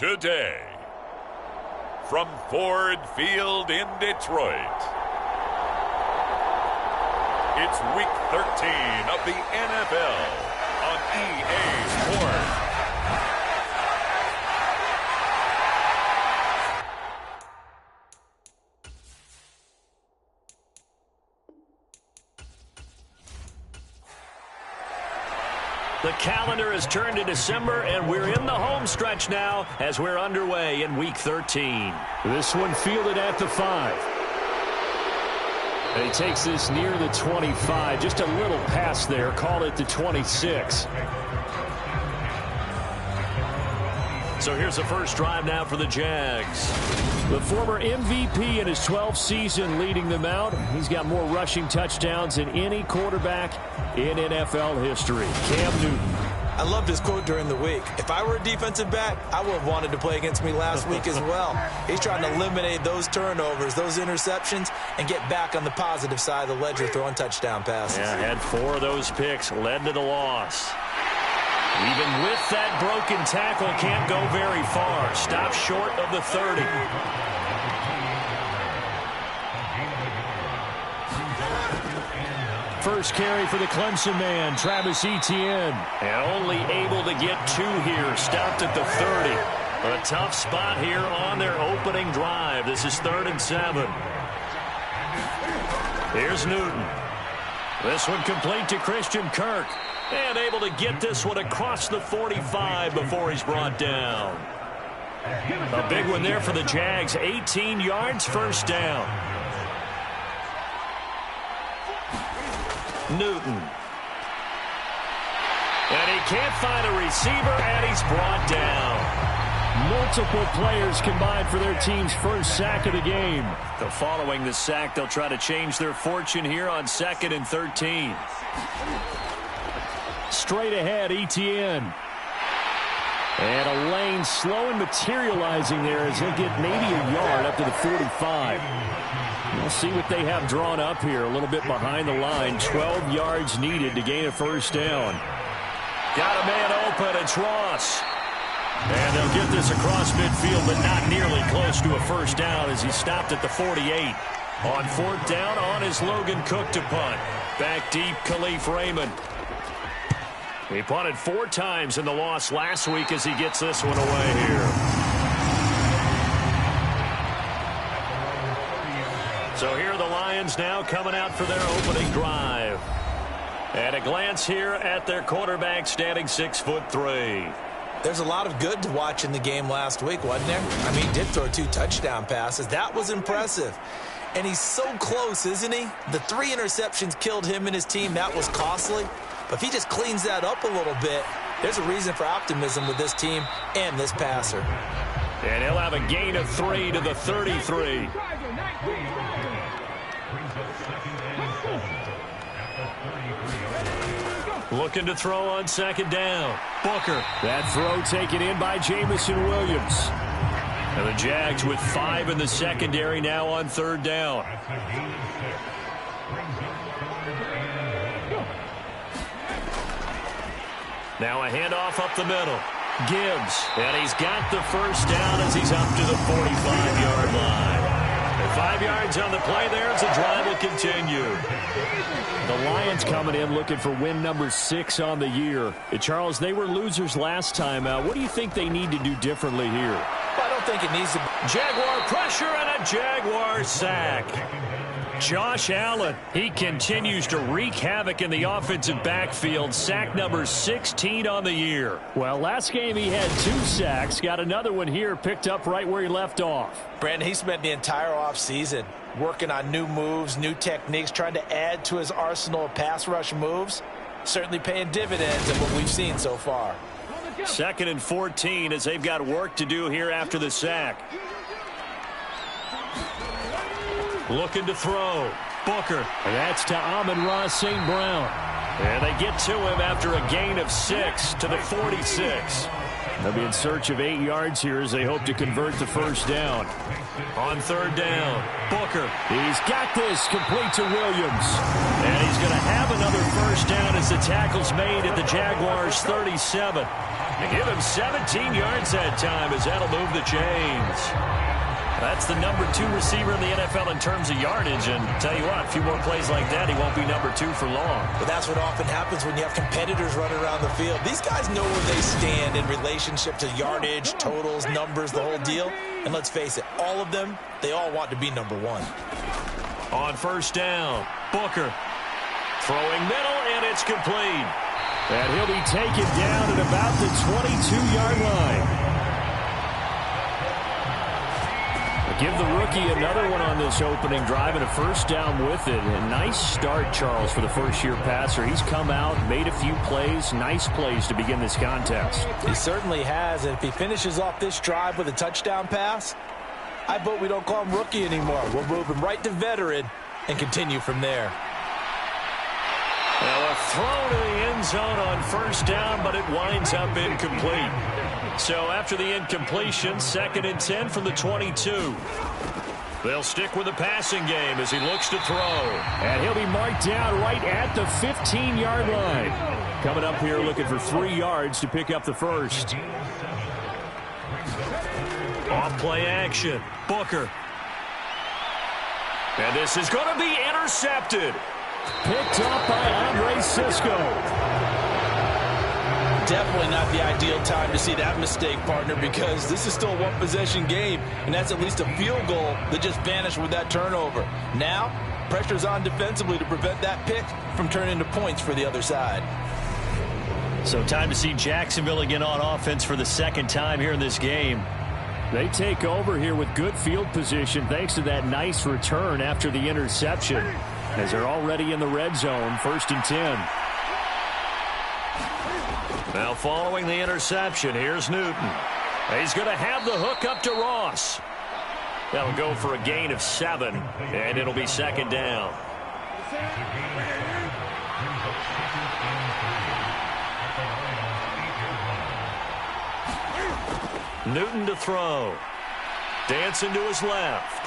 today. From Ford Field in Detroit, it's Week 13 of the NFL on EA Sports. The calendar has turned to December, and we're in the home stretch now as we're underway in Week 13. This one fielded at the 5. And he takes this near the 25. Just a little pass there. Call it the 26. So here's the first drive now for the Jags. The former MVP in his 12th season leading them out. He's got more rushing touchdowns than any quarterback in NFL history. Cam Newton. I loved his quote during the week. If I were a defensive back, I would have wanted to play against me last week as well. He's trying to eliminate those turnovers, those interceptions, and get back on the positive side of the ledger throwing touchdown passes. Yeah, had 4 of those picks, led to the loss. Even with that broken tackle, can't go very far. Stops short of the 30. First carry for the Clemson man, Travis Etienne. And only able to get 2 here. Stopped at the 30. A tough spot here on their opening drive. This is 3rd and 7. Here's Newton. This one complete to Christian Kirk. And able to get this one across the 45 before he's brought down. A big one there for the Jags. 18 yards, first down. Newton. And he can't find a receiver, and he's brought down. Multiple players combined for their team's first sack of the game. Following the sack, they'll try to change their fortune here on 2nd and 13. Straight ahead, Etienne. And a lane slow and materializing there as he'll get maybe a yard up to the 45. We'll see what they have drawn up here. A little bit behind the line. 12 yards needed to gain a first down. Got a man open. It's Ross. And they'll get this across midfield, but not nearly close to a first down as he stopped at the 48. On 4th down, on is Logan Cook to punt. Back deep, Khalif Raymond. He punted 4 times in the loss last week as he gets this one away here. So here are the Lions now coming out for their opening drive. And a glance here at their quarterback standing 6'3". There's a lot of good to watch in the game last week, wasn't there? I mean, he did throw 2 touchdown passes. That was impressive. And he's so close, isn't he? The 3 interceptions killed him and his team. That was costly. But if he just cleans that up a little bit, there's a reason for optimism with this team and this passer. And he'll have a gain of 3 to the 33. Looking to throw on 2nd down. Booker. That throw taken in by Jamison Williams. And the Jags with 5 in the secondary now on 3rd down. Now a handoff up the middle. Gibbs. And he's got the first down as he's up to the 45-yard line. And 5 yards on the play there as the drive will continue. The Lions coming in looking for win number 6 on the year. Charles, they were losers last time out. What do you think they need to do differently here? Well, I don't think it needs to. Jaguar pressure and a Jaguar sack. Josh Allen, he continues to wreak havoc in the offensive backfield. Sack number 16 on the year. Well, last game he had 2 sacks. Got another one here picked up right where he left off. Brandon, he spent the entire offseason working on new moves, new techniques, trying to add to his arsenal of pass rush moves. Certainly paying dividends in what we've seen so far. 2nd and 14 as they've got work to do here after the sack. Looking to throw. Booker. And that's to Amon-Ra St. Brown. And they get to him after a gain of 6 to the 46. They'll be in search of 8 yards here as they hope to convert the first down. On 3rd down, Booker. He's got this complete to Williams. And he's going to have another first down as the tackle's made at the Jaguars' 37. They give him 17 yards that time as that'll move the chains. That's the number 2 receiver in the NFL in terms of yardage. And tell you what, a few more plays like that, he won't be number 2 for long. But that's what often happens when you have competitors running around the field. These guys know where they stand in relationship to yardage, totals, numbers, the whole deal. And let's face it, all of them, they all want to be number 1. On first down, Booker throwing middle, and it's complete. And he'll be taken down at about the 22-yard line. Give the rookie another one on this opening drive and a first down with it. A nice start, Charles, for the first-year passer. He's come out, made a few plays, nice plays to begin this contest. He certainly has, and if he finishes off this drive with a touchdown pass, I vote we don't call him rookie anymore. We'll move him right to veteran and continue from there. Well, a throw to the end zone on first down, but it winds up incomplete. So after the incompletion, 2nd and 10 from the 22. They'll stick with the passing game as he looks to throw. And he'll be marked down right at the 15-yard line. Coming up here looking for 3 yards to pick up the first. Off play action. Booker. And this is going to be intercepted. Picked up by Andre Cisco. Definitely not the ideal time to see that mistake, partner, because this is still a one-possession game, and that's at least a field goal that just vanished with that turnover. Now, pressure's on defensively to prevent that pick from turning into points for the other side. So time to see Jacksonville again on offense for the 2nd time here in this game. They take over here with good field position thanks to that nice return after the interception, as they're already in the red zone, 1st and 10. Now following the interception, here's Newton. He's going to have the hook up to Ross. That'll go for a gain of 7, and it'll be 2nd down. Newton to throw. Dancing to his left.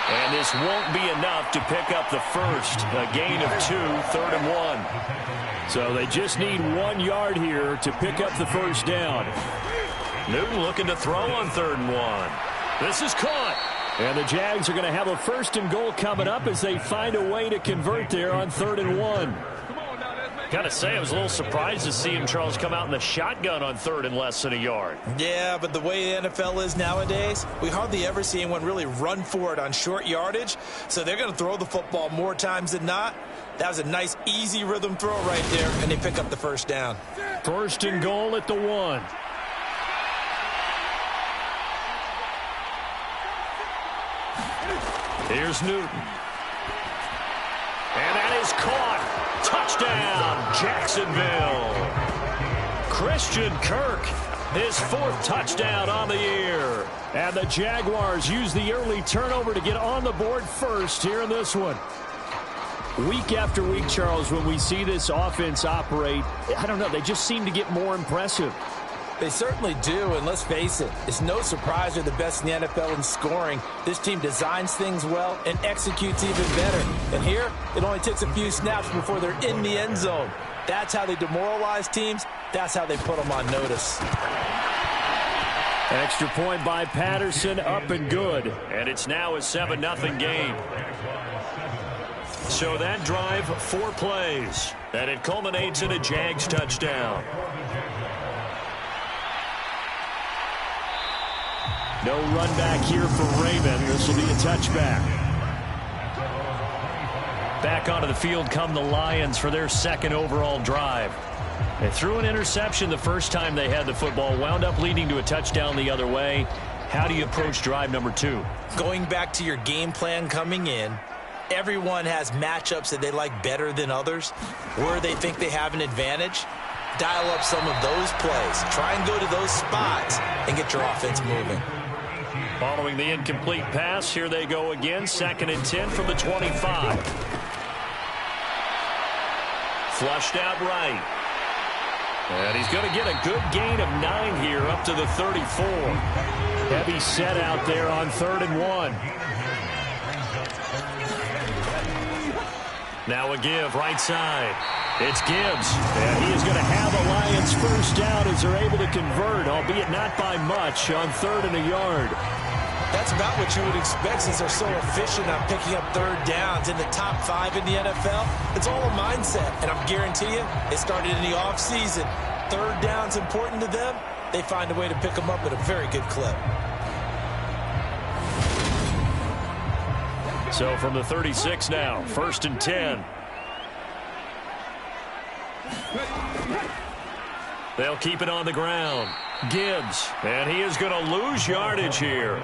And this won't be enough to pick up the first. A gain of 2, 3rd and 1. So they just need 1 yard here to pick up the first down. Newton looking to throw on 3rd and 1. This is caught. And the Jags are going to have a 1st and goal coming up as they find a way to convert there on 3rd and 1. Gotta say, I was a little surprised to see him, Charles, come out in the shotgun on 3rd and less than a yard. Yeah, but the way the NFL is nowadays, we hardly ever see anyone really run for it on short yardage. So they're going to throw the football more times than not. That was a nice, easy rhythm throw right there, and they pick up the first down. 1st and goal at the 1. Here's Newton. And that is caught. Touchdown, Jacksonville. Christian Kirk, his 4th touchdown on the year. And the Jaguars use the early turnover to get on the board first here in this one. Week after week, Charles, when we see this offense operate, I don't know, they just seem to get more impressive. They certainly do, and let's face it, it's no surprise they're the best in the NFL in scoring. This team designs things well and executes even better. And here, it only takes a few snaps before they're in the end zone. That's how they demoralize teams. That's how they put them on notice. Extra point by Patterson, up and good. And it's now a 7-0 game. So that drive, 4 plays, and it culminates in a Jags touchdown. No run back here for Raymond. This will be a touchback. Back onto the field come the Lions for their 2nd overall drive. They threw an interception the first time they had the football, wound up leading to a touchdown the other way. How do you approach drive number 2? Going back to your game plan coming in, everyone has matchups that they like better than others, where they think they have an advantage. Dial up some of those plays. Try and go to those spots and get your offense moving. Following the incomplete pass, here they go again. 2nd and 10 from the 25. Flushed out right. And he's going to get a good gain of 9 here up to the 34. Heavy set out there on 3rd and 1. Now a give right side. It's Gibbs, and he is going to have a Lions first down as they're able to convert, albeit not by much, on 3rd and a yard. That's about what you would expect since they're so efficient on picking up 3rd downs in the top 5 in the NFL. It's all a mindset, and I'm guarantee you, it started in the offseason. 3rd down's important to them. They find a way to pick them up at a very good clip. So from the 36 now, 1st and 10. They'll keep it on the ground. Gibbs, and he is going to lose yardage here.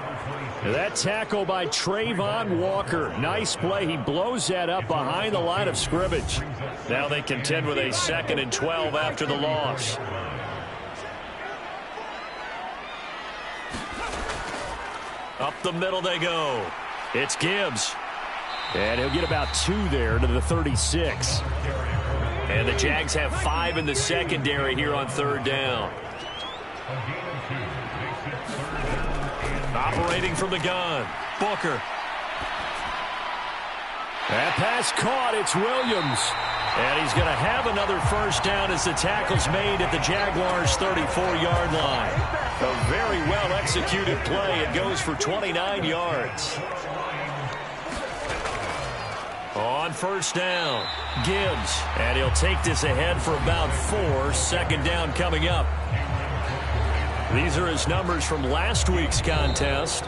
That tackle by Trayvon Walker. Nice play. He blows that up behind the line of scrimmage. Now they contend with a 2nd and 12 after the loss. Up the middle they go. It's Gibbs. And he'll get about 2 there to the 36. And the Jags have 5 in the secondary here on 3rd down. Operating from the gun, Booker. That pass caught. It's Williams. And he's going to have another first down as the tackle's made at the Jaguars' 34-yard line. A very well-executed play. It goes for 29 yards. On 1st down, Gibbs. And he'll take this ahead for about 4. 2nd down coming up. These are his numbers from last week's contest.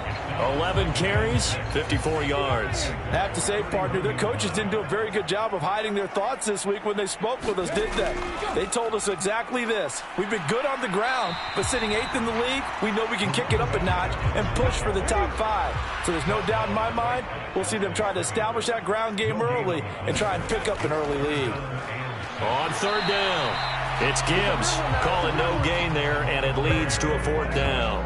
11 carries, 54 yards. I have to say, partner, their coaches didn't do a very good job of hiding their thoughts this week when they spoke with us, did they? They told us exactly this. We've been good on the ground, but sitting 8th in the league, we know we can kick it up a notch and push for the top 5. So there's no doubt in my mind, we'll see them try to establish that ground game early and try and pick up an early lead. On 3rd down, it's Gibbs calling no gain there, and it leads to a 4th down.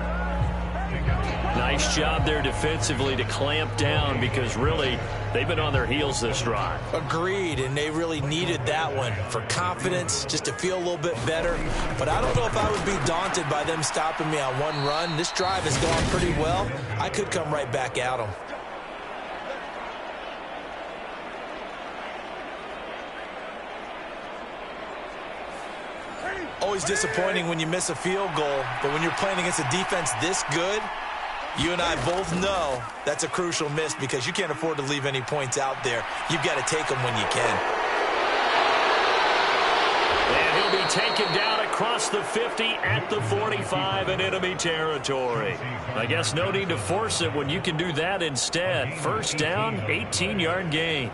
Nice job there defensively to clamp down because really they've been on their heels this drive. Agreed, and they really needed that one for confidence, just to feel a little bit better. But I don't know if I would be daunted by them stopping me on one run. This drive has gone pretty well. I could come right back at them. Always disappointing when you miss a field goal, but when you're playing against a defense this good, you and I both know that's a crucial miss because you can't afford to leave any points out there. You've got to take them when you can. And he'll be taken down across the 50 at the 45 in enemy territory. I guess no need to force it when you can do that instead. 1st down, 18-yard gain.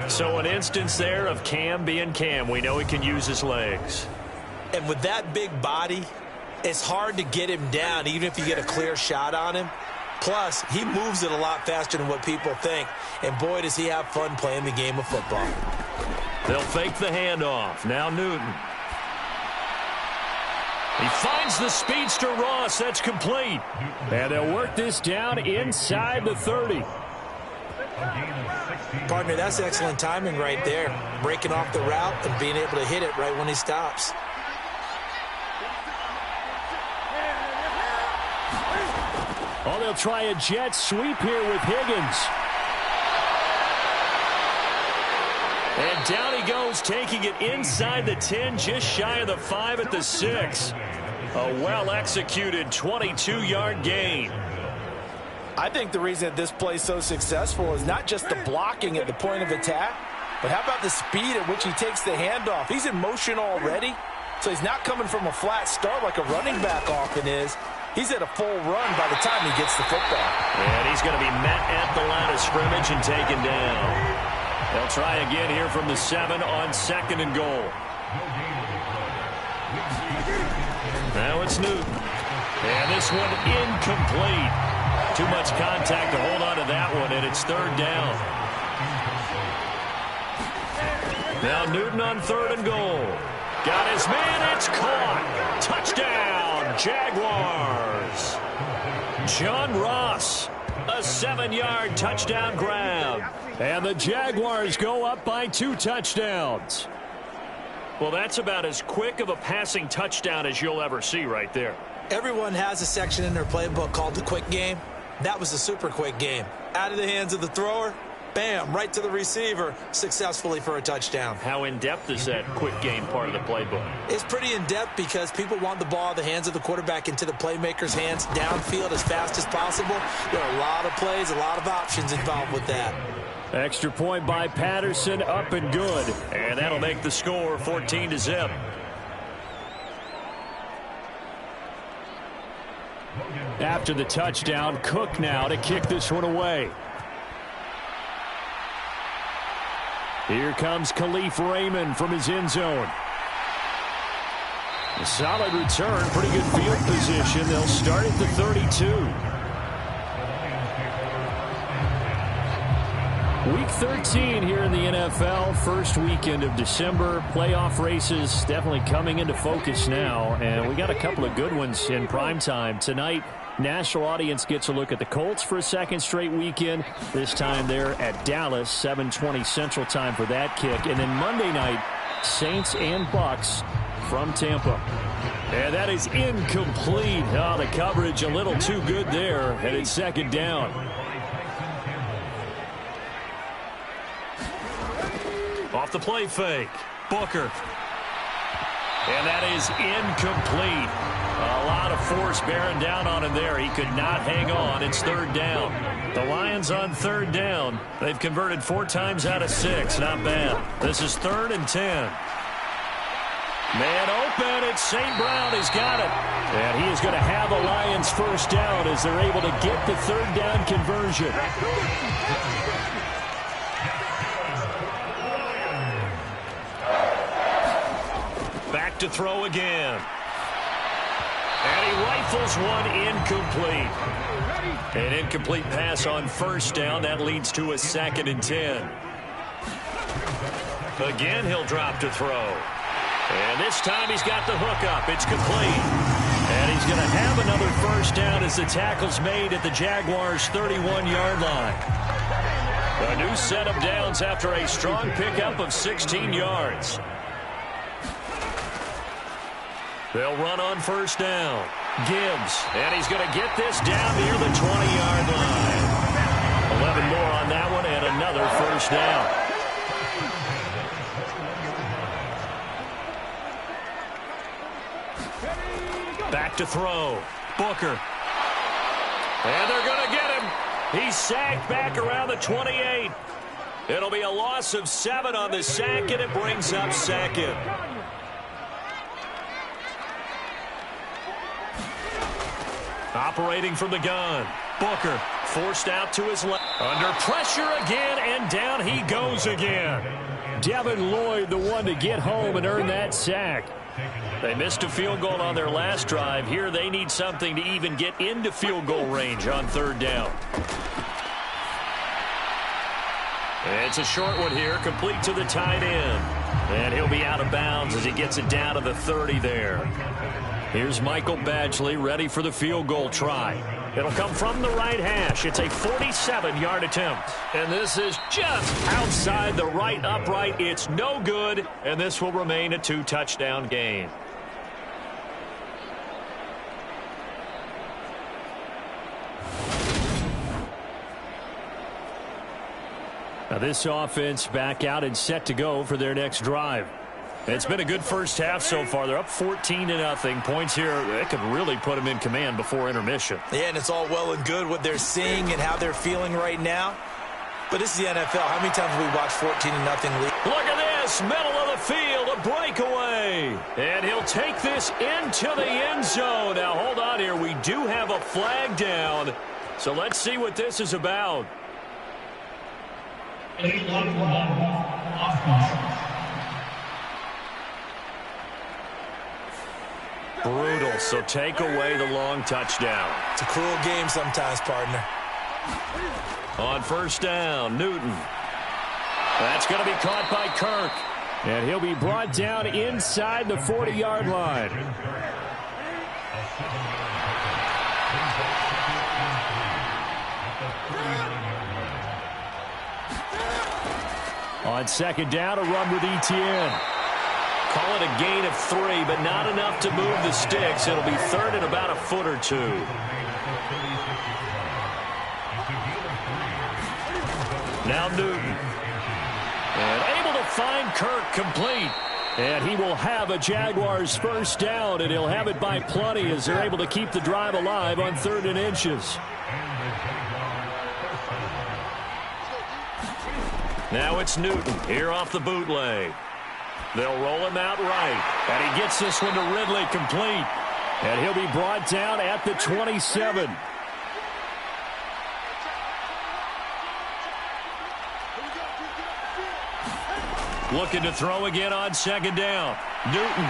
So an instance there of Cam being Cam. We know he can use his legs. And with that big body, it's hard to get him down, even if you get a clear shot on him. Plus, he moves it a lot faster than what people think. And boy, does he have fun playing the game of football. They'll fake the handoff. Now Newton. He finds the speedster Ross. That's complete. And they'll work this down inside the 30. Partner, that's excellent timing right there. Breaking off the route and being able to hit it right when he stops. Oh, they'll try a jet sweep here with Higgins. And down he goes, taking it inside the 10, just shy of the 5 at the 6. A well-executed 22-yard gain. I think the reason that this play is so successful is not just the blocking at the point of attack, but how about the speed at which he takes the handoff? He's in motion already, so he's not coming from a flat start like a running back often is. He's at a full run by the time he gets the football. And he's going to be met at the line of scrimmage and taken down. They'll try again here from the 7 on 2nd and goal. Now it's Newton. And this one incomplete. Too much contact to hold on to that one, and it's 3rd down. Now Newton on 3rd and goal. Got his man, it's caught. Touchdown, Jaguars. John Ross, a 7-yard touchdown grab. And the Jaguars go up by 2 touchdowns. Well, that's about as quick of a passing touchdown as you'll ever see right there. Everyone has a section in their playbook called the quick game. That was the super quick game. Out of the hands of the thrower, bam, right to the receiver, successfully for a touchdown. How in-depth is that quick game part of the playbook? It's pretty in-depth because people want the ball in the hands of the quarterback into the playmaker's hands downfield as fast as possible. There are a lot of plays, a lot of options involved with that. Extra point by Patterson, up and good. And that'll make the score 14-0. After the touchdown, Cook now to kick this one away. Here comes Khalif Raymond from his end zone. A solid return, pretty good field position. They'll start at the 32. Week 13 here in the NFL, first weekend of December. Playoff races definitely coming into focus now, and we got a couple of good ones in primetime. Tonight, national audience gets a look at the Colts for a second straight weekend. This time they're at Dallas, 7:20 Central Time for that kick. And then Monday night, Saints and Bucks from Tampa. And that is incomplete. Oh, the coverage a little too good there, and it's second down. Off the play fake. Booker. And that is incomplete. A lot of force bearing down on him there. He could not hang on. It's third down. The Lions on third down. They've converted 4 times out of 6. Not bad. This is 3rd and 10. Man open. It's St. Brown. He's got it. And he is going to have the Lions first down as they're able to get the third down conversion. Back to throw again. And he rifles one incomplete. An incomplete pass on first down. That leads to a 2nd and 10. Again, he'll drop to throw. And this time he's got the hook up. It's complete. And he's going to have another first down as the tackle's made at the Jaguars' 31-yard line. A new set of downs after a strong pickup of 16 yards. They'll run on first down. Gibbs, and he's going to get this down near the 20-yard line. 11 more on that one, and another first down. Back to throw. Booker. And they're going to get him. He's sacked back around the 28. It'll be a loss of 7 on the sack, and it brings up 2nd. Operating from the gun. Booker forced out to his left. Under pressure again, and down he goes again. Devin Lloyd, the one to get home and earn that sack. They missed a field goal on their last drive. Here they need something to even get into field goal range on third down. It's a short one here, complete to the tight end. And he'll be out of bounds as he gets it down to the 30 there. Here's Michael Badgley ready for the field goal try. It'll come from the right hash. It's a 47-yard attempt. And this is just outside the right upright. It's no good, and this will remain a 2-touchdown game. Now this offense back out and set to go for their next drive. It's been a good first half so far. They're up 14-0. Points here, that could really put them in command before intermission. Yeah, and it's all well and good what they're seeing and how they're feeling right now. But this is the NFL. How many times have we watched 14-0 lead? Look at this, middle of the field, a breakaway. And he'll take this into the end zone. Now, hold on here. We do have a flag down. So let's see what this is about. Brutal, so take away the long touchdown. It's a cruel game sometimes, partner. On first down, Newton. That's going to be caught by Kirk. And he'll be brought down inside the 40-yard line. On second down, a run with Etienne. Call it a gain of 3, but not enough to move the sticks. It'll be third and about a foot or 2. Now Newton. And able to find Kirk complete. And he will have a Jaguars first down, and he'll have it by plenty as they're able to keep the drive alive on 3rd and inches. Now it's Newton here off the bootleg. They'll roll him out right. And he gets this one to Ridley complete. And he'll be brought down at the 27. Looking to throw again on 2nd down. Newton.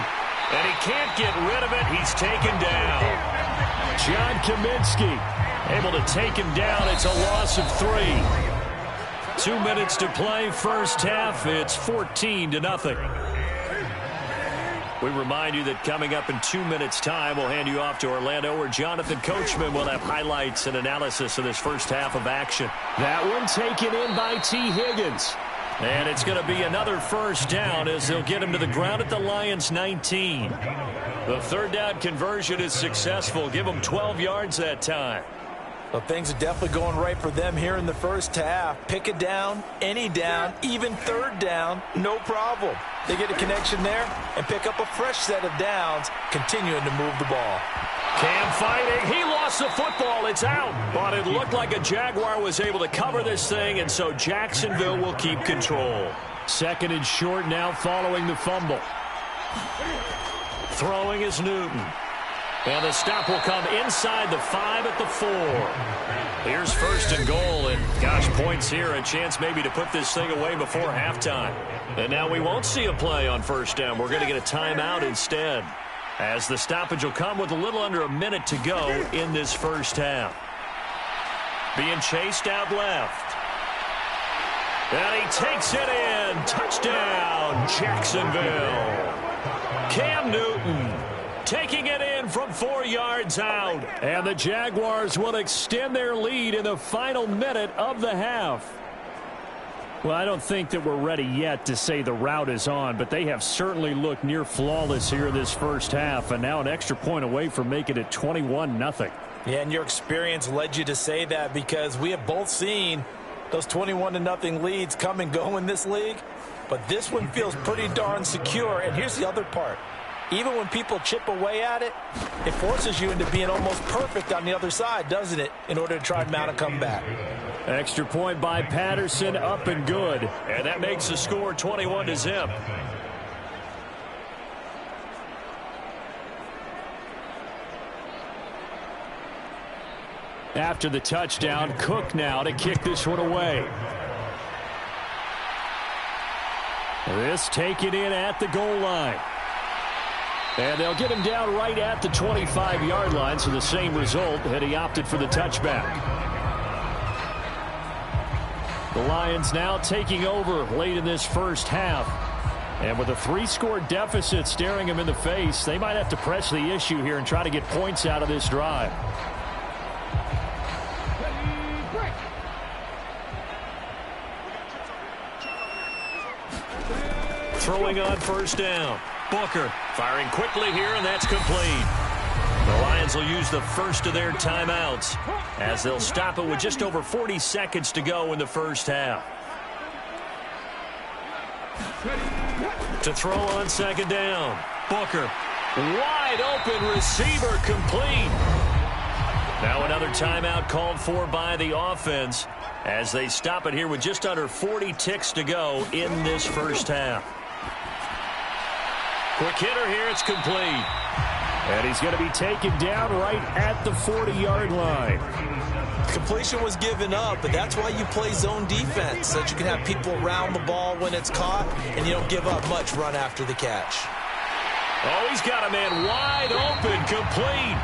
And he can't get rid of it. He's taken down. John Kaminsky able to take him down. It's a loss of 3. 2 minutes to play, first half. It's 14-0. We remind you that coming up in 2 minutes' time, we'll hand you off to Orlando, where Jonathan Coachman will have highlights and analysis of this first half of action. That one taken in by T. Higgins. And it's going to be another first down as they'll get him to the ground at the Lions' 19. The 3rd down conversion is successful. Give them 12 yards that time. Well, things are definitely going right for them here in the first half. Pick a down, any down, even 3rd down, no problem. They get a connection there and pick up a fresh set of downs, continuing to move the ball. Cam fighting. He lost the football. It's out. But it looked like a Jaguar was able to cover this thing, and so Jacksonville will keep control. 2nd and short now following the fumble. Throwing is Newton. And the stop will come inside the 5 at the 4. Here's 1st and goal, and gosh, points here, a chance maybe to put this thing away before halftime. And now we won't see a play on 1st down. We're going to get a timeout instead, as the stoppage will come with a little under a minute to go in this first half. Being chased out left. And he takes it in. Touchdown, Jacksonville. Cam Newton taking it in from 4 yards out. And the Jaguars will extend their lead in the final minute of the half. Well, I don't think that we're ready yet to say the route is on, but they have certainly looked near flawless here this first half, and now an extra point away from making it 21-0. Yeah, and your experience led you to say that, because we have both seen those 21-0 leads come and go in this league, but this one feels pretty darn secure. And here's the other part. Even when people chip away at it, it forces you into being almost perfect on the other side, doesn't it, in order to try and mount a comeback. Extra point by Patterson, up and good. And that makes the score 21-0. After the touchdown, Cook now to kick this one away. This taken in at the goal line. And they'll get him down right at the 25-yard line, so the same result, and he opted for the touchback. The Lions now taking over late in this first half. And with a 3-score deficit staring him in the face, they might have to press the issue here and try to get points out of this drive. Throwing on 1st down. Booker firing quickly here, and that's complete. The Lions will use the first of their timeouts as they'll stop it with just over 40 seconds to go in the first half. To throw on 2nd down. Booker. Wide open receiver, complete. Now another timeout called for by the offense as they stop it here with just under 40 ticks to go in this first half. Quick hitter here, it's complete. And he's going to be taken down right at the 40-yard line. Completion was given up, but that's why you play zone defense, so that you can have people around the ball when it's caught, and you don't give up much run after the catch. Oh, he's got a man wide open, complete.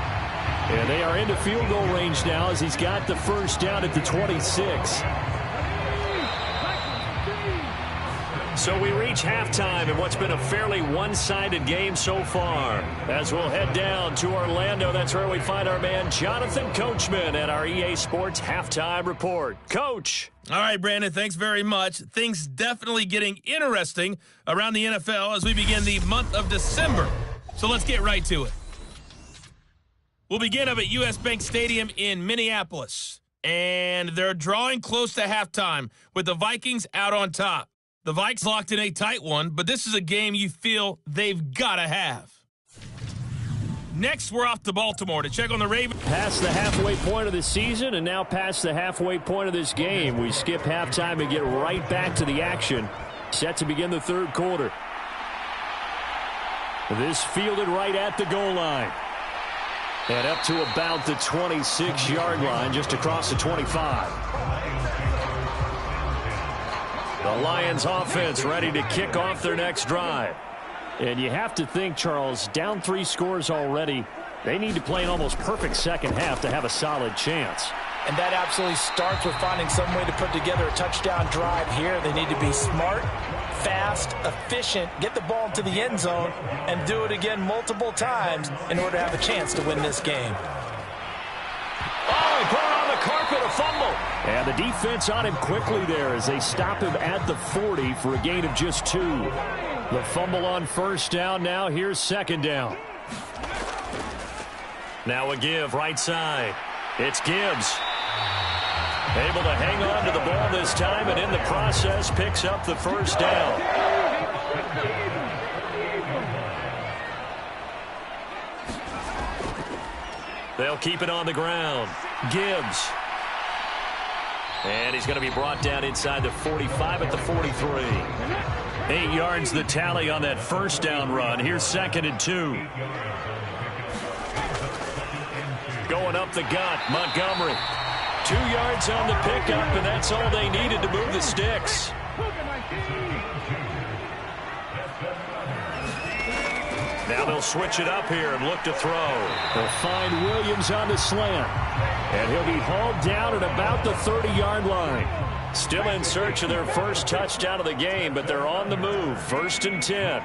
And they are into field goal range now as he's got the first down at the 26. So we reach halftime in what's been a fairly one-sided game so far. As we'll head down to Orlando, that's where we find our man Jonathan Coachman at our EA Sports Halftime Report. Coach. All right, Brandon, thanks very much. Things definitely getting interesting around the NFL as we begin the month of December. So let's get right to it. We'll begin up at U.S. Bank Stadium in Minneapolis. and they're drawing close to halftime with the Vikings out on top. The Vikes locked in a tight one, but this is a game you feel they've got to have. Next, we're off to Baltimore to check on the Ravens. Past the halfway point of the season and now past the halfway point of this game. We skip halftime and get right back to the action. Set to begin the third quarter. This fielded right at the goal line. And up to about the 26-yard line, just across the 25. The Lions offense ready to kick off their next drive. And you have to think, Charles, down 3 scores already. They need to play an almost perfect second half to have a solid chance. And that absolutely starts with finding some way to put together a touchdown drive here. They need to be smart, fast, efficient, get the ball into the end zone, and do it again multiple times in order to have a chance to win this game. Oh, he put it on the carpet, a fumble. And the defense on him quickly there as they stop him at the 40 for a gain of just 2. The fumble on first down. Now here's second down. Now a give right side. It's Gibbs. Able to hang on to the ball this time, and in the process picks up the first down. They'll keep it on the ground. Gibbs. And he's going to be brought down inside the 45 at the 43. 8 yards the tally on that first down run. Here's second and 2. Going up the gut, Montgomery. 2 yards on the pickup, and that's all they needed to move the sticks. Now they'll switch it up here and look to throw. They'll find Williams on the slant. And he'll be hauled down at about the 30-yard line. Still in search of their first touchdown of the game, but they're on the move. 1st and 10.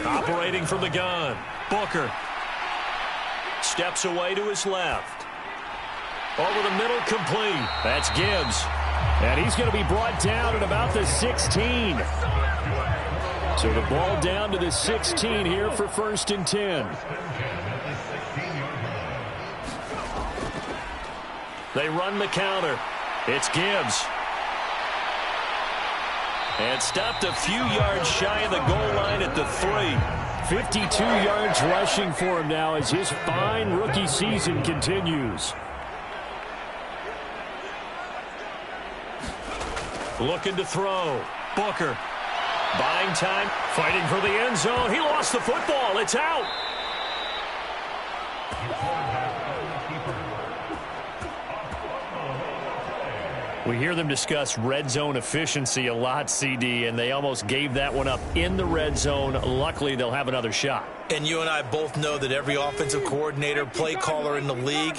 Operating from the gun. Booker. Steps away to his left. Over the middle, complete. That's Gibbs. And he's going to be brought down at about the 16. So the ball down to the 16 here for 1st and 10. They run the counter. It's Gibbs. And stopped a few yards shy of the goal line at the 3. 52 yards rushing for him now as his fine rookie season continues. Looking to throw. Booker. Buying time. Fighting for the end zone. He lost the football. It's out. We hear them discuss red zone efficiency a lot, CD, and they almost gave that one up in the red zone. Luckily, they'll have another shot. And you and I both know that every offensive coordinator, play caller in the league,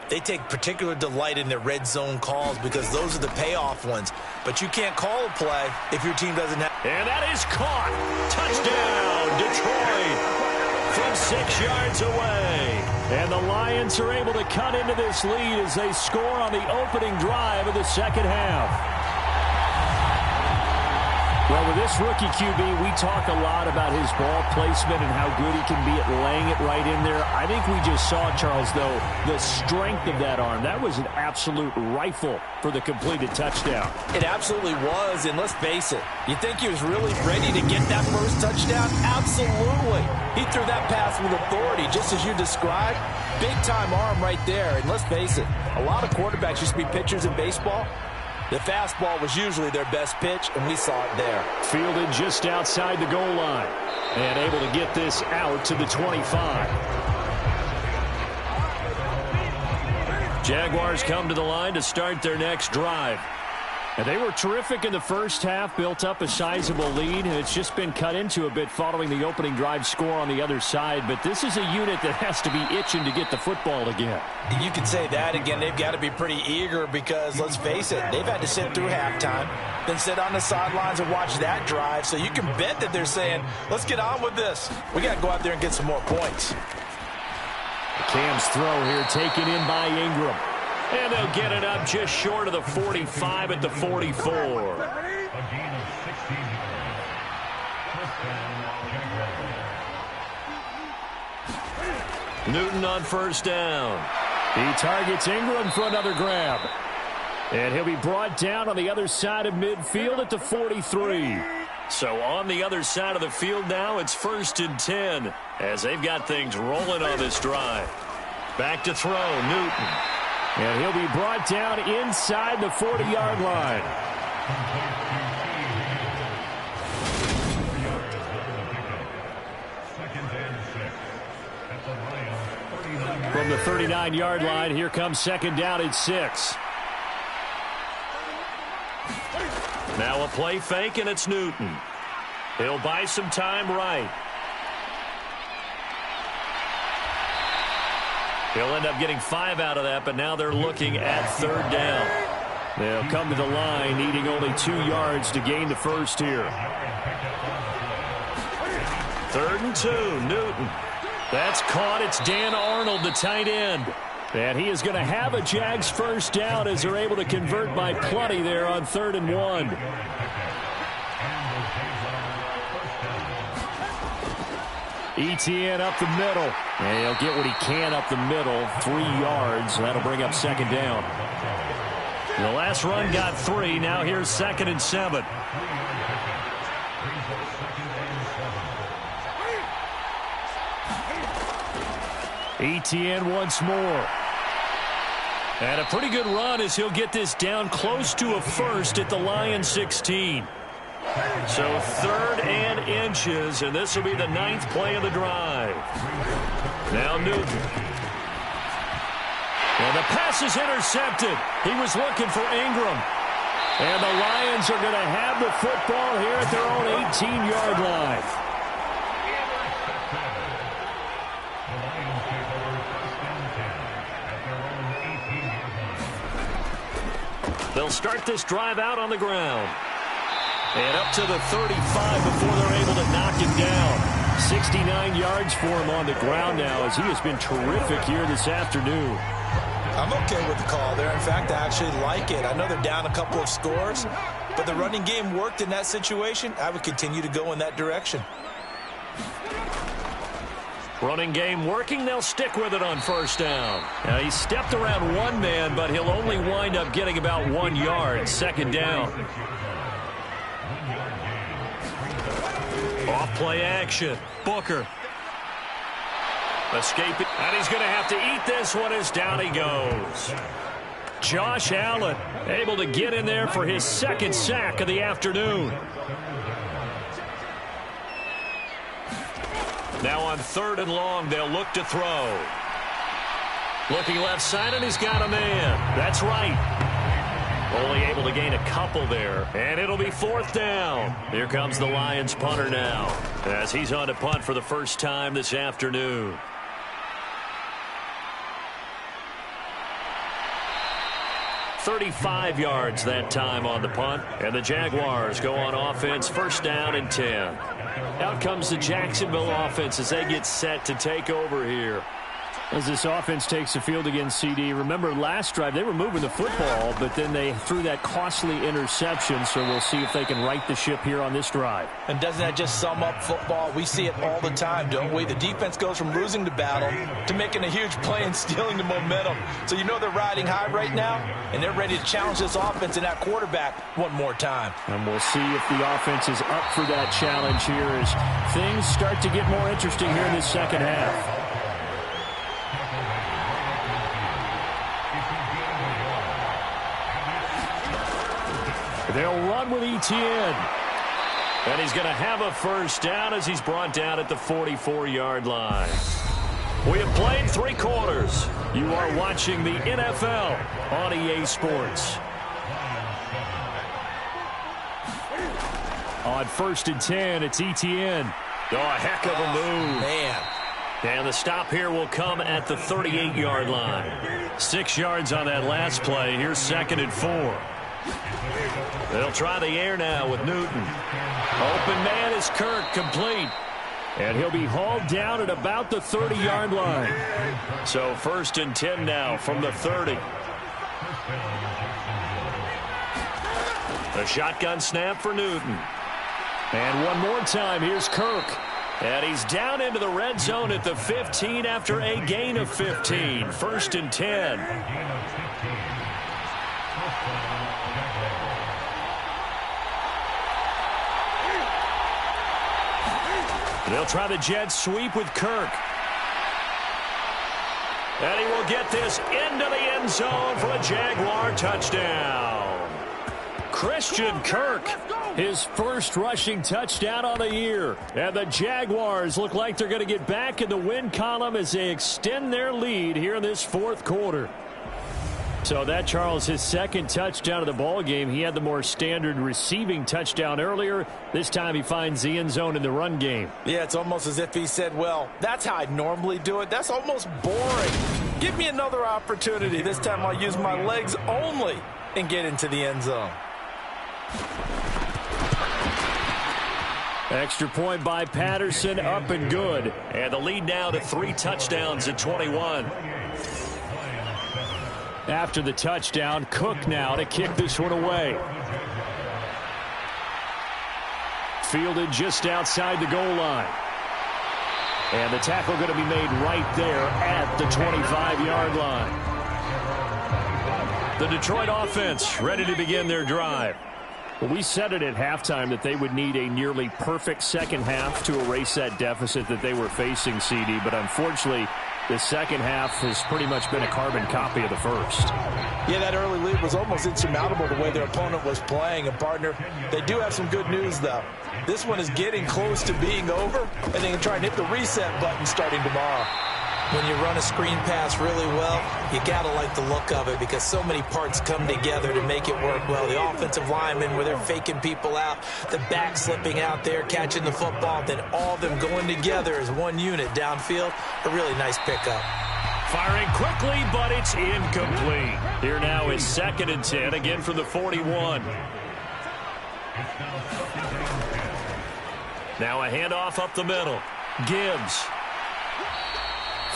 they take particular delight in their red zone calls because those are the payoff ones. But you can't call a play if your team doesn't have... And that is caught. Touchdown, Detroit. From 6 yards away. And the Lions are able to cut into this lead as they score on the opening drive of the second half. Well, with this rookie QB, we talk a lot about his ball placement and how good he can be at laying it right in there. I think we just saw, Charles, though, the strength of that arm. That was an absolute rifle for the completed touchdown. It absolutely was, and let's face it, you think he was really ready to get that first touchdown? Absolutely. He threw that pass with authority, just as you described. Big-time arm right there, and let's face it, a lot of quarterbacks used to be pitchers in baseball. The fastball was usually their best pitch, and we saw it there. Fielded just outside the goal line and able to get this out to the 25. Jaguars come to the line to start their next drive. And they were terrific in the first half, built up a sizable lead, and it's just been cut into a bit following the opening drive score on the other side. But this is a unit that has to be itching to get the football again. You could say that again. They've got to be pretty eager because, let's face it, they've had to sit through halftime, then sit on the sidelines and watch that drive. So you can bet that they're saying, let's get on with this. We got to go out there and get some more points. Cam's throw here taken in by Ingram. And they'll get it up just short of the 45 at the 44. Newton on first down. He targets Ingram for another grab. And he'll be brought down on the other side of midfield at the 43. So on the other side of the field now, it's 1st and 10 as they've got things rolling on this drive. Back to throw, Newton. And he'll be brought down inside the 40-yard line. From the 39-yard line, here comes 2nd down at 6. Now a play fake, and it's Newton. He'll buy some time right. He'll end up getting 5 out of that, but now they're looking at 3rd down. They'll come to the line, needing only 2 yards to gain the first here. 3rd and 2, Newton. That's caught. It's Dan Arnold, the tight end. And he is going to have a Jags first down as they're able to convert by plenty there on 3rd and 1. ETN up the middle. And he'll get what he can up the middle. 3 yards. That'll bring up 2nd down. The last run got 3. Now here's 2nd and 7. ETN once more. And a pretty good run as he'll get this down close to a first at the Lions 16. So 3rd and inches, and this will be the 9th play of the drive. Now Newton. And the pass is intercepted. He was looking for Ingram. And the Lions are going to have the football here at their own 18-yard line. They'll start this drive out on the ground. And up to the 35 before they're able to knock him down. 69 yards for him on the ground now as he has been terrific here this afternoon. I'm okay with the call there. In fact, I actually like it. I know they're down a couple of scores, but the running game worked in that situation. I would continue to go in that direction. Running game working. They'll stick with it on 1st down. Now, he stepped around one man, but he'll only wind up getting about 1 yard. 2nd down. Off play action. Booker. Escaping. And he's going to have to eat this one as down he goes. Josh Allen able to get in there for his 2nd sack of the afternoon. Now on 3rd and long, they'll look to throw. Looking left side, and he's got a man. That's right. Only able to gain a couple there. And it'll be 4th down. Here comes the Lions punter now as he's on to punt for the first time this afternoon. .35 yards that time on the punt. And the Jaguars go on offense, 1st down and 10. Out comes the Jacksonville offense as they get set to take over here. As this offense takes the field against CD, remember last drive they were moving the football, but then they threw that costly interception, so we'll see if they can right the ship here on this drive. And doesn't that just sum up football? We see it all the time, don't we? The defense goes from losing the battle to making a huge play and stealing the momentum. So you know they're riding high right now, and they're ready to challenge this offense and that quarterback one more time. And we'll see if the offense is up for that challenge here as things start to get more interesting here in this 2nd half. They'll run with ETN. And he's going to have a 1st down as he's brought down at the 44-yard line. We have played 3 quarters. You are watching the NFL on EA Sports. On 1st and 10, it's ETN. Oh, a heck of a move. Man. And the stop here will come at the 38-yard line. 6 yards on that last play. Here's 2nd and 4. They'll try the air now with Newton. Open man is Kirk, complete. And he'll be hauled down at about the 30-yard line. So 1st and 10 now from the 30. A shotgun snap for Newton. And one more time, here's Kirk. And he's down into the red zone at the 15 after a gain of 15. 1st and 10. They'll try the jet sweep with Kirk. And he will get this into the end zone for a Jaguar touchdown. Christian Kirk, his first rushing touchdown on the year. And the Jaguars look like they're going to get back in the win column as they extend their lead here in this 4th quarter. So that, Charles, his 2nd touchdown of the ball game. He had the more standard receiving touchdown earlier. This time he finds the end zone in the run game. Yeah, it's almost as if he said, well, that's how I normally do it. That's almost boring. Give me another opportunity. This time I'll use my legs only and get into the end zone. Extra point by Patterson, up and good. And the lead now to 3 touchdowns at 21. After the touchdown, Cook now to kick this one away. Fielded just outside the goal line. And the tackle going to be made right there at the 25-yard line. The Detroit offense ready to begin their drive. Well, we said it at halftime that they would need a nearly perfect second half to erase that deficit that they were facing, CD. But unfortunately, the second half has pretty much been a carbon copy of the first. Yeah, that early lead was almost insurmountable the way their opponent was playing. And, partner, they do have some good news, though. This one is getting close to being over, and they can try and hit the reset button starting tomorrow. When you run a screen pass really well, you got to like the look of it because so many parts come together to make it work well. The offensive linemen, where they're faking people out, the back slipping out there, catching the football, then all of them going together as one unit downfield. A really nice pickup. Firing quickly, but it's incomplete. Here now is 2nd and 10, again from the 41. Now a handoff up the middle. Gibbs.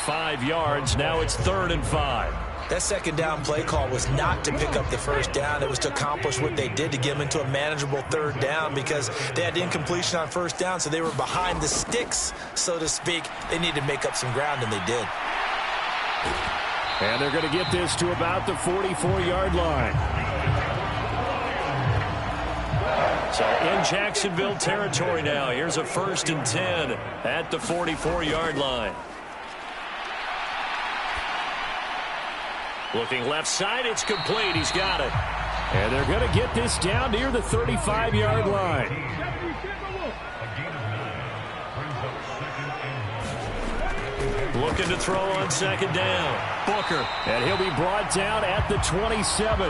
5 yards. Now it's 3rd and 5. That second down play call was not to pick up the first down. It was to accomplish what they did to get them into a manageable 3rd down because they had incompletion on 1st down, so they were behind the sticks, so to speak. They needed to make up some ground, and they did. And they're going to get this to about the 44-yard line. So in Jacksonville territory now. Here's a 1st and 10 at the 44-yard line. Looking left side, it's complete. He's got it. And they're going to get this down near the 35-yard line. Looking to throw on 2nd down. Booker. And he'll be brought down at the 27.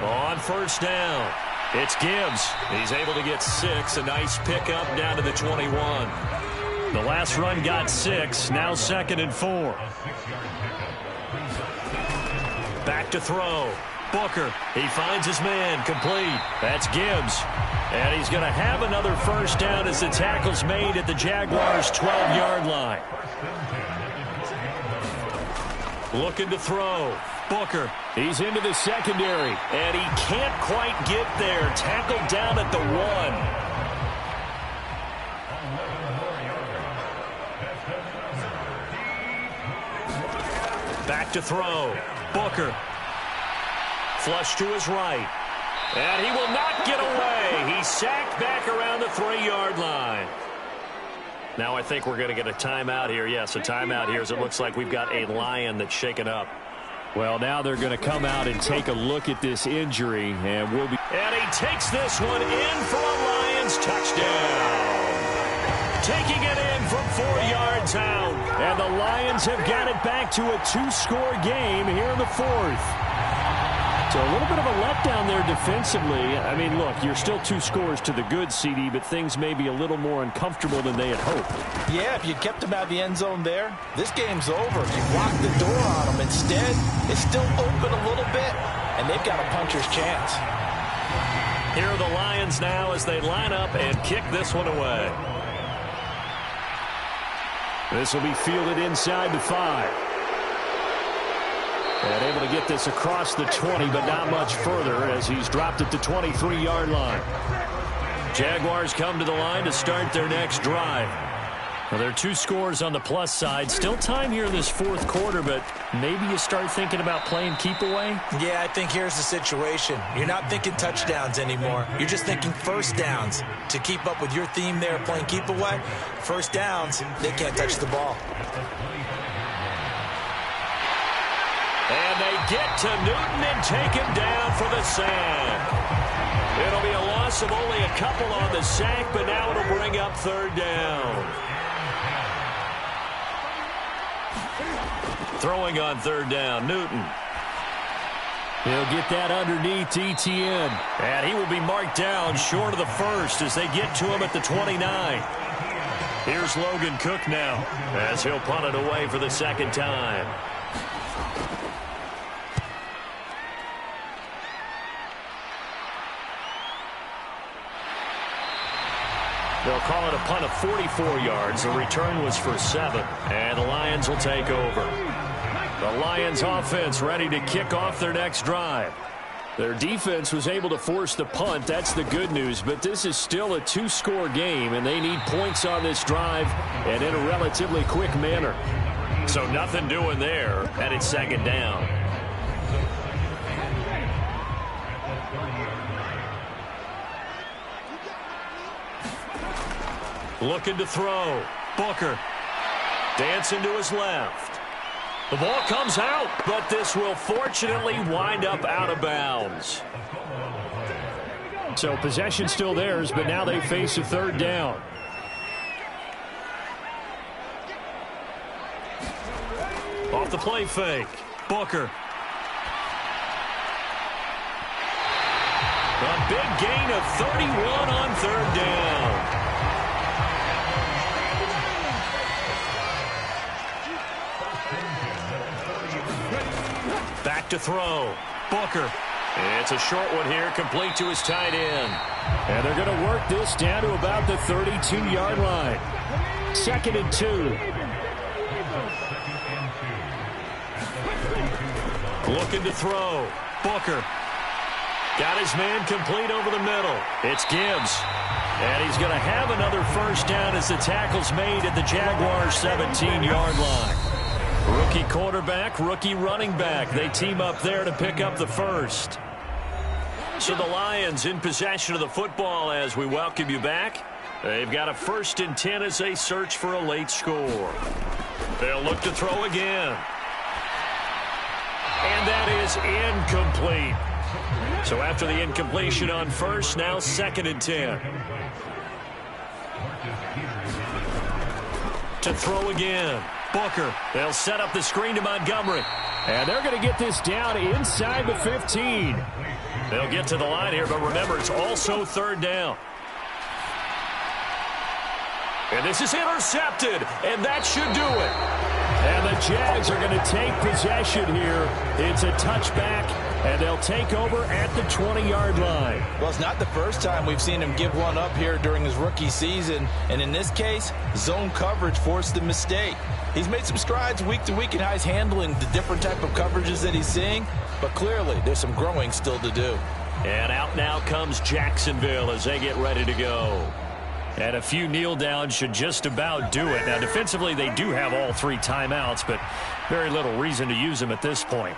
On 1st down. It's Gibbs. He's able to get 6. A nice pickup down to the 21. The last run got 6. Now 2nd and 4. Back to throw. Booker. He finds his man. Complete. That's Gibbs. And he's going to have another 1st down as the tackle's made at the Jaguars' 12-yard line. Looking to throw. Booker. He's into the secondary. And he can't quite get there. Tackled down at the 1. Back to throw. Booker. Flush to his right. And he will not get away. He's sacked back around the 3-yard line. Now I think we're going to get a timeout here. Yes, a timeout here as it looks like we've got a Lion that's shaken up. Well, now they're going to come out and take a look at this injury, and we'll be... And he takes this one in for a Lions touchdown. Taking it in from 4 yards out. And the Lions have got it back to a 2-score game here in the 4th. So a little bit of a letdown there defensively. I mean, look, you're still 2 scores to the good, CD, but things may be a little more uncomfortable than they had hoped. Yeah, if you kept them out of the end zone there, this game's over. You locked the door on them. Instead, it's still open a little bit, and they've got a puncher's chance. Here are the Lions now as they line up and kick this one away. This will be fielded inside the 5. And able to get this across the 20, but not much further as he's dropped it to 23-yard line. Jaguars come to the line to start their next drive. Well, there are 2 scores on the plus side. Still time here in this fourth quarter, but maybe you start thinking about playing keep away? Yeah, I think here's the situation. You're not thinking touchdowns anymore. You're just thinking first downs. To keep up with your theme there, playing keep away, first downs, they can't touch the ball. And they get to Newton and take him down for the sack. It'll be a loss of only a couple on the sack, but now it'll bring up third down. Throwing on third down, Newton. He'll get that underneath Etienne. And he will be marked down short of the first as they get to him at the 29. Here's Logan Cook now as he'll punt it away for the second time. They'll call it a punt of 44 yards. The return was for 7. And the Lions will take over. The Lions offense ready to kick off their next drive. Their defense was able to force the punt. That's the good news. But this is still a 2-score game, and they need points on this drive and in a relatively quick manner. So nothing doing there, and it's second down. Looking to throw. Booker. Dancing to his left. The ball comes out, but this will fortunately wind up out of bounds. So possession still theirs, but now they face a third down. Off the play fake. Booker. A big gain of 31 on third down. Back to throw. Booker. It's a short one here, complete to his tight end. And they're going to work this down to about the 32-yard line. 2nd and 2. Looking to throw. Booker. Got his man complete over the middle. It's Gibbs. And he's going to have another first down as the tackle's made at the Jaguars' 17-yard line. Rookie quarterback, rookie running back. They team up there to pick up the first. So the Lions in possession of the football as we welcome you back. They've got a 1st and 10 as they search for a late score. They'll look to throw again. And that is incomplete. So after the incompletion on first, now 2nd and 10. To throw again. Booker. They'll set up the screen to Montgomery. And they're going to get this down inside the 15. They'll get to the line here, but remember, it's also third down. And this is intercepted, and that should do it. And the Jags are going to take possession here. It's a touchback, and they'll take over at the 20-yard line. Well, it's not the first time we've seen him give one up here during his rookie season. And in this case, zone coverage forced the mistake. He's made some strides week to week in how he's handling the different type of coverages that he's seeing. But clearly, there's some growing still to do. And out now comes Jacksonville as they get ready to go. And a few kneel downs should just about do it. Now, defensively, they do have all 3 timeouts, but very little reason to use them at this point.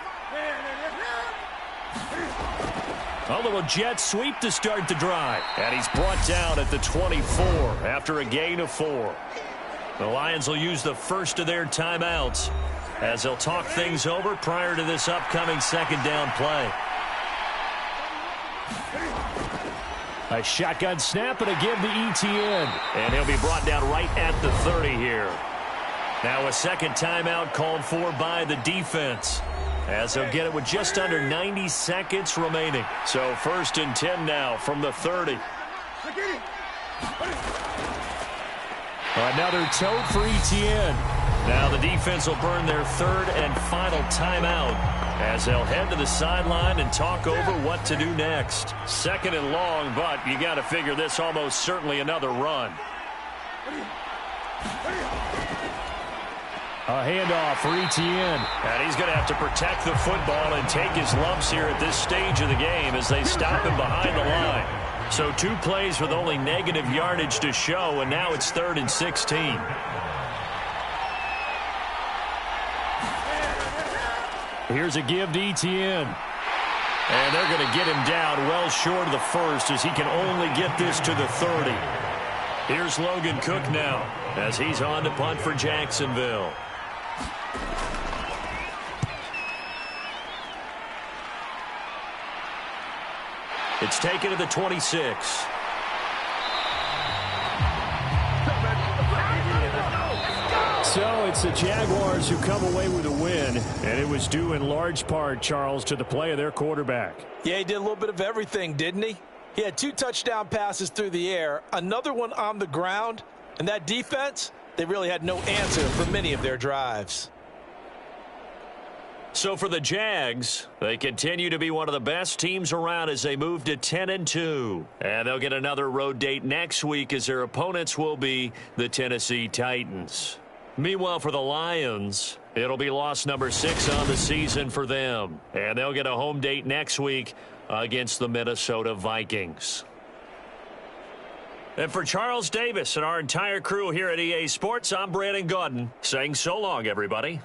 A little jet sweep to start the drive. And he's brought down at the 24 after a gain of 4. The Lions will use the first of their timeouts as they'll talk things over prior to this upcoming second down play. A shotgun snap and a give to Etienne. And he'll be brought down right at the 30 here. Now a second timeout called for by the defense as they'll get it with just under 90 seconds remaining. So 1st and 10 now from the 30. Another tote for Etienne. Now the defense will burn their 3rd and final timeout as they'll head to the sideline and talk over what to do next. 2nd and long, but you got to figure this almost certainly another run. A handoff for Etienne. And he's going to have to protect the football and take his lumps here at this stage of the game as they stop him behind the line. So 2 plays with only negative yardage to show, and now it's 3rd and 16. Here's a give to Etienne. And they're going to get him down well short of the first as he can only get this to the 30. Here's Logan Cook now as he's on to punt for Jacksonville. It's taken to the 26. So it's the Jaguars who come away with a win, and it was due in large part, Charles, to the play of their quarterback. Yeah, he did a little bit of everything, didn't he? He had 2 touchdown passes through the air, another one on the ground, and that defense, they really had no answer for many of their drives. So for the Jags, they continue to be one of the best teams around as they move to 10-2. And they'll get another road date next week as their opponents will be the Tennessee Titans. Meanwhile, for the Lions, it'll be loss number 6 on the season for them. And they'll get a home date next week against the Minnesota Vikings. And for Charles Davis and our entire crew here at EA Sports, I'm Brandon Gaudin saying so long, everybody.